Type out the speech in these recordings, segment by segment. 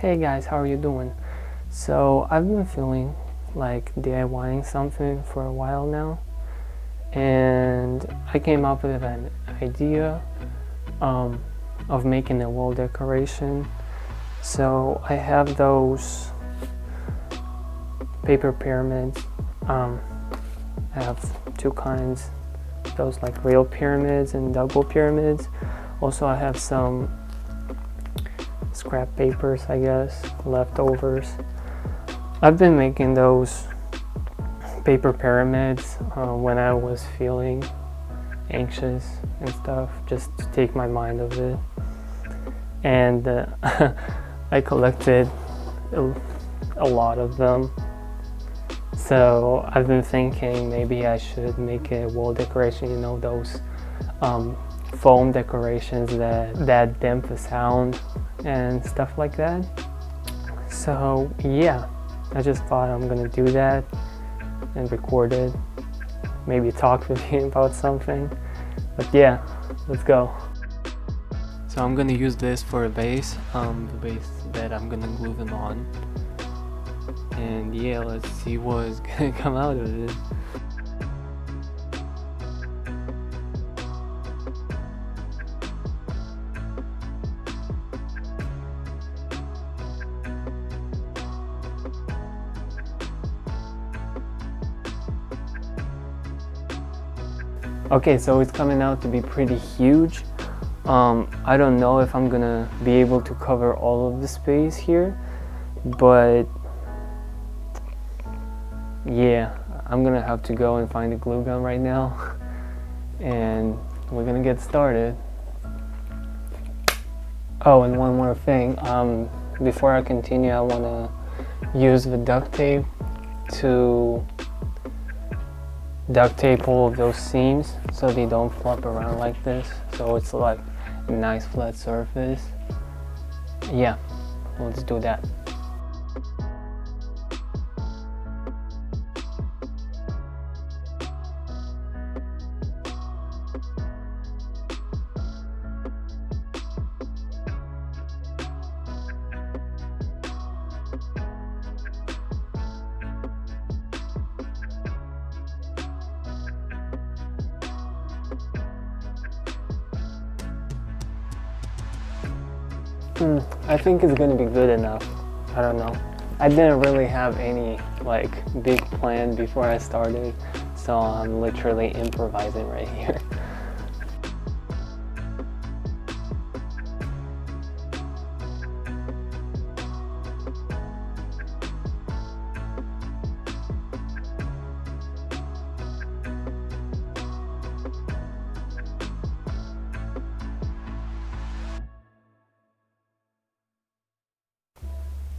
Hey guys, how are you doing? So I've been feeling like DIYing something for a while now, and I came up with an idea of making a wall decoration. So I have those paper pyramids. I have two kinds, those like real pyramids and double pyramids. Also I have some scrap papers, I guess, leftovers. I've been making those paper pyramids when I was feeling anxious and stuff, just to take my mind off it. And I collected a lot of them. So I've been thinking maybe I should make a wall decoration, you know, those foam decorations that damp the sound and stuff like that. So yeah, I just thought I'm gonna do that and record it, maybe talk with you about something. But yeah, let's go. So I'm gonna use this for a base, the base that I'm gonna glue them on. And yeah, let's see what's gonna come out of it. Okay, so it's coming out to be pretty huge. I don't know if I'm gonna be able to cover all of the space here, but yeah, I'm gonna have to go and find a glue gun right now and we're gonna get started. Oh, and one more thing, before I continue, I wanna use the duct tape to duct tape all of those seams so they don't flop around like this, so it's like a nice flat surface. Yeah, let's do that. I think it's gonna be good enough. I don't know. I didn't really have any like big plan before I started, so I'm literally improvising right here.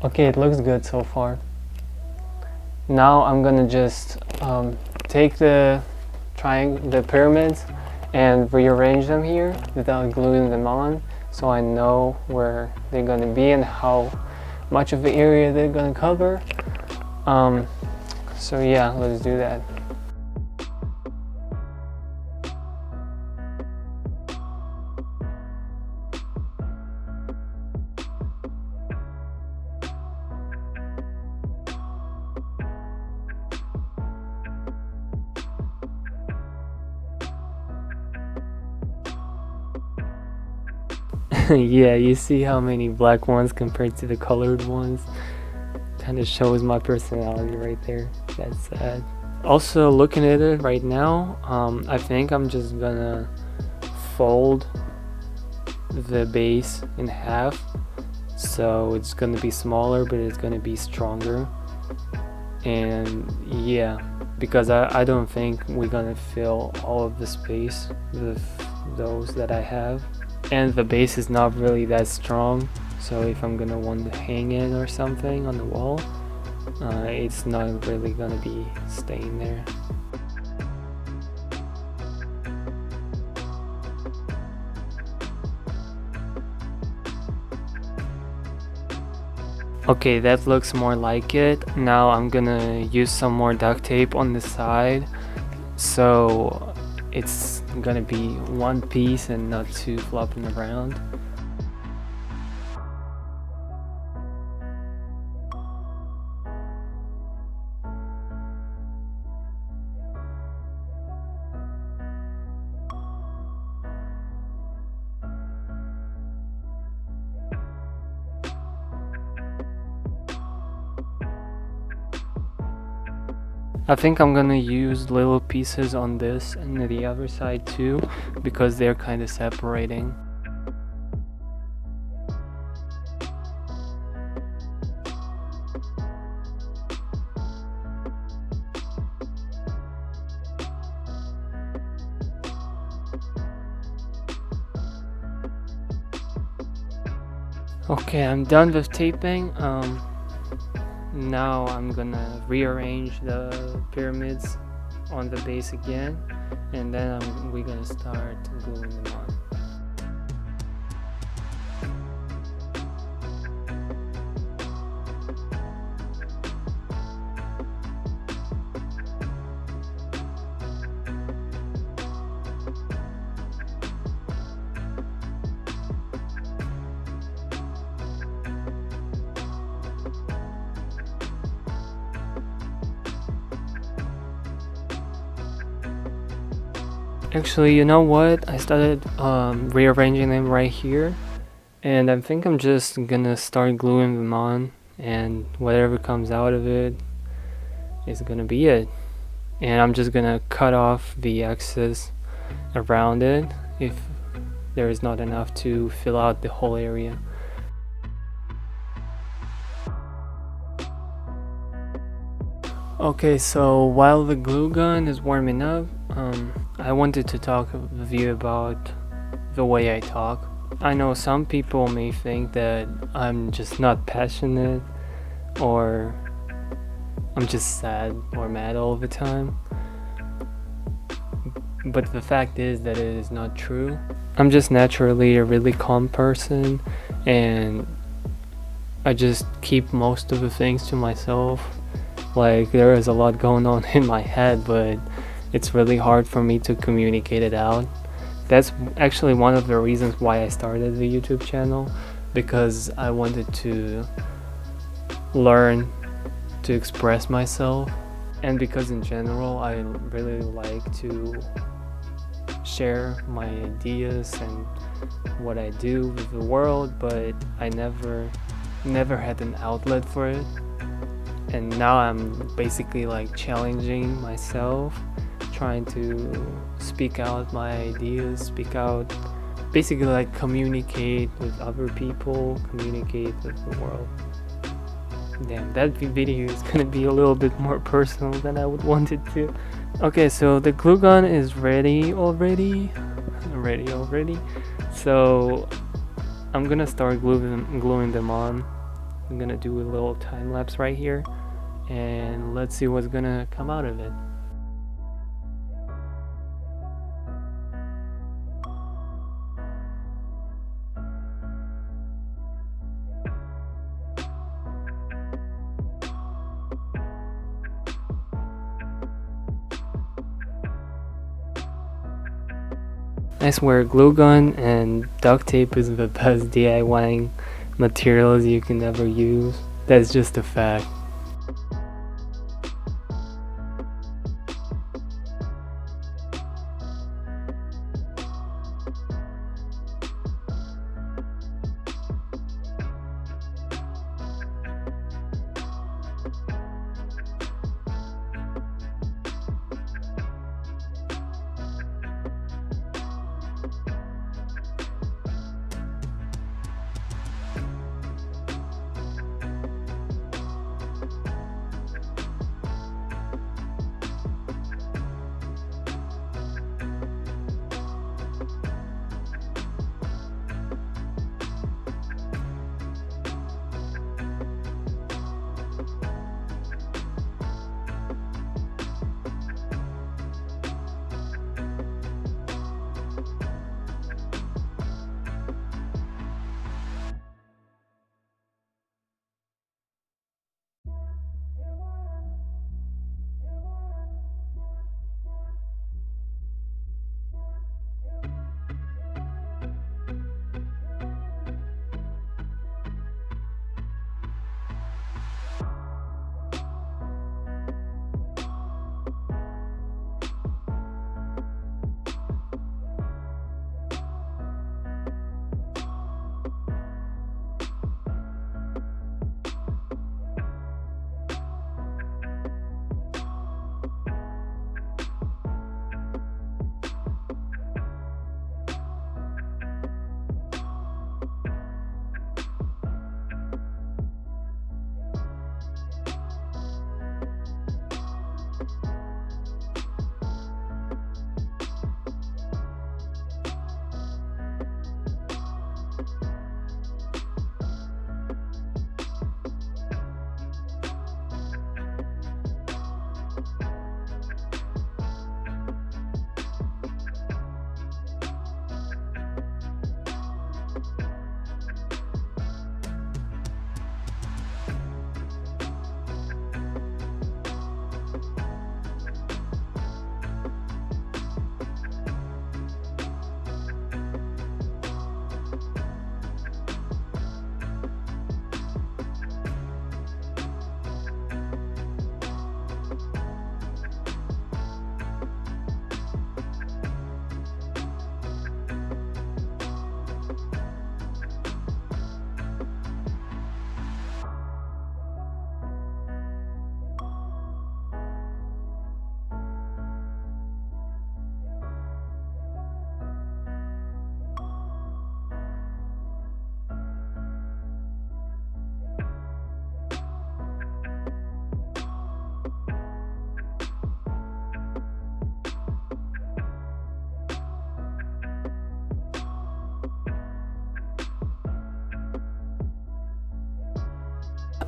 Okay, it looks good so far. Now I'm gonna just take the pyramids and rearrange them here without gluing them on, so I know where they're gonna be and how much of the area they're gonna cover. So yeah, let's do that. Yeah, you see how many black ones compared to the colored ones? Kind of shows my personality right there. That's sad. Also, looking at it right now, I think I'm just gonna fold the base in half, so it's gonna be smaller but it's gonna be stronger. And yeah, because I don't think we're gonna fill all of the space with those that I have. And the base is not really that strong, so if I'm gonna want to hang it or something on the wall, it's not really gonna be staying there. Okay, that looks more like it. Now I'm gonna use some more duct tape on the side, so it's gonna be one piece and not two flopping around. I think I'm gonna use little pieces on this and the other side too, because they're kind of separating. Okay, I'm done with taping. Now I'm gonna rearrange the pyramids on the base again, and then we're gonna start gluing them on. Actually, you know what? I started rearranging them right here, and I think I'm just gonna start gluing them on, and whatever comes out of it is gonna be it. And I'm just gonna cut off the excess around it if there is not enough to fill out the whole area. Okay, so while the glue gun is warming up, I wanted to talk with you about the way I talk. I know some people may think that I'm just not passionate, or I'm just sad or mad all the time. But the fact is that it is not true. I'm just naturally a really calm person, and I just keep most of the things to myself. Like, there is a lot going on in my head, but it's really hard for me to communicate it out. That's actually one of the reasons why I started the YouTube channel, because I wanted to learn to express myself, and because in general I really like to share my ideas and what I do with the world, but I never had an outlet for it. And now I'm basically like challenging myself, trying to speak out my ideas, speak out, basically like communicate with other people, communicate with the world. Damn, that video is gonna be a little bit more personal than I would want it to. Okay, so the glue gun is ready already. So I'm gonna start gluing them on. I'm gonna do a little time lapse right here, and let's see what's gonna come out of it. I swear, glue gun and duct tape is the best DIYing materials you can ever use. That's just a fact.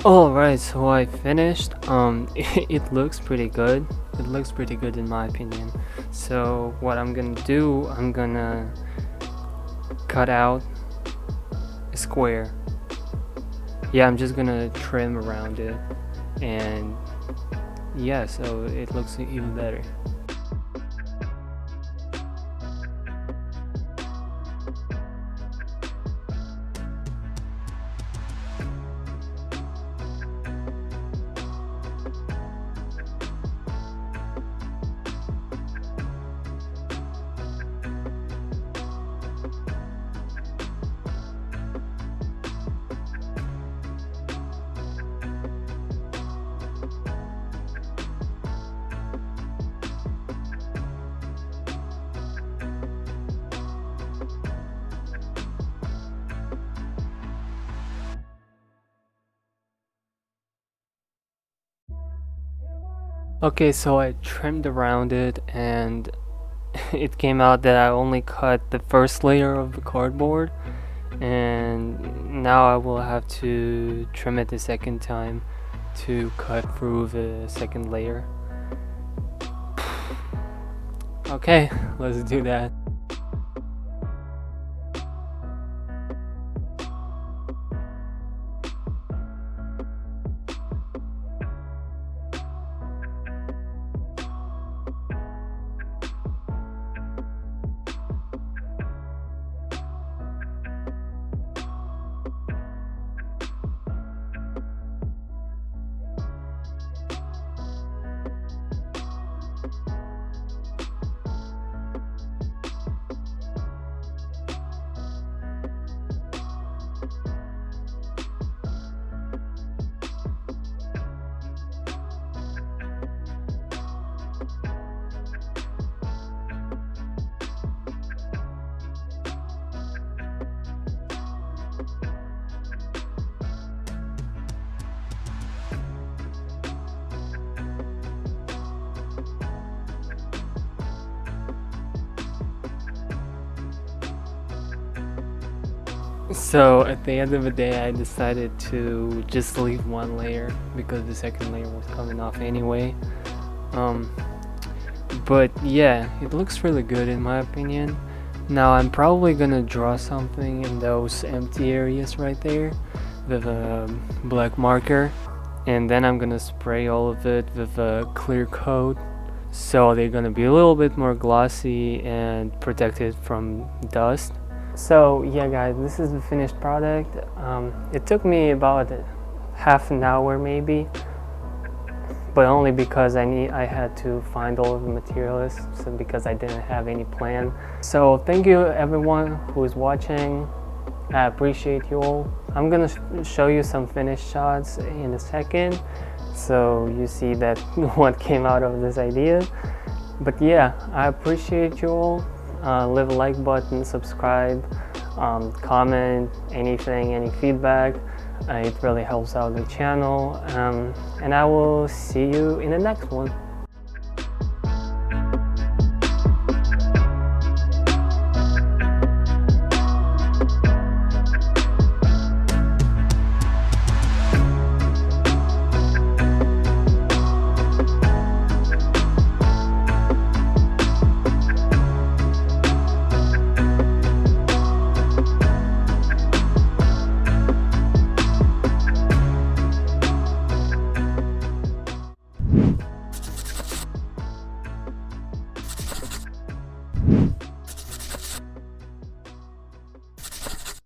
Alright, so I finished. It looks pretty good. It looks pretty good in my opinion. So what I'm gonna do, I'm gonna cut out a square. Yeah, I'm just gonna trim around it, and yeah, so it looks even better. Okay, so I trimmed around it, and it came out that I only cut the first layer of the cardboard, and now I will have to trim it the second time to cut through the second layer. Okay, let's do that. So at the end of the day, I decided to just leave one layer because the second layer was coming off anyway. But yeah, it looks really good in my opinion. Now I'm probably gonna draw something in those empty areas right there with a black marker, and then I'm gonna spray all of it with a clear coat, so they're gonna be a little bit more glossy and protected from dust. So yeah guys, this is the finished product. It took me about half an hour maybe, but only because I had to find all of the materials, so because I didn't have any plan. So thank you everyone who is watching. I appreciate you all. I'm gonna show you some finished shots in a second, so you see that what came out of this idea. But yeah, I appreciate you all. Leave a like button, subscribe, comment, anything, any feedback. It really helps out the channel, and I will see you in the next one.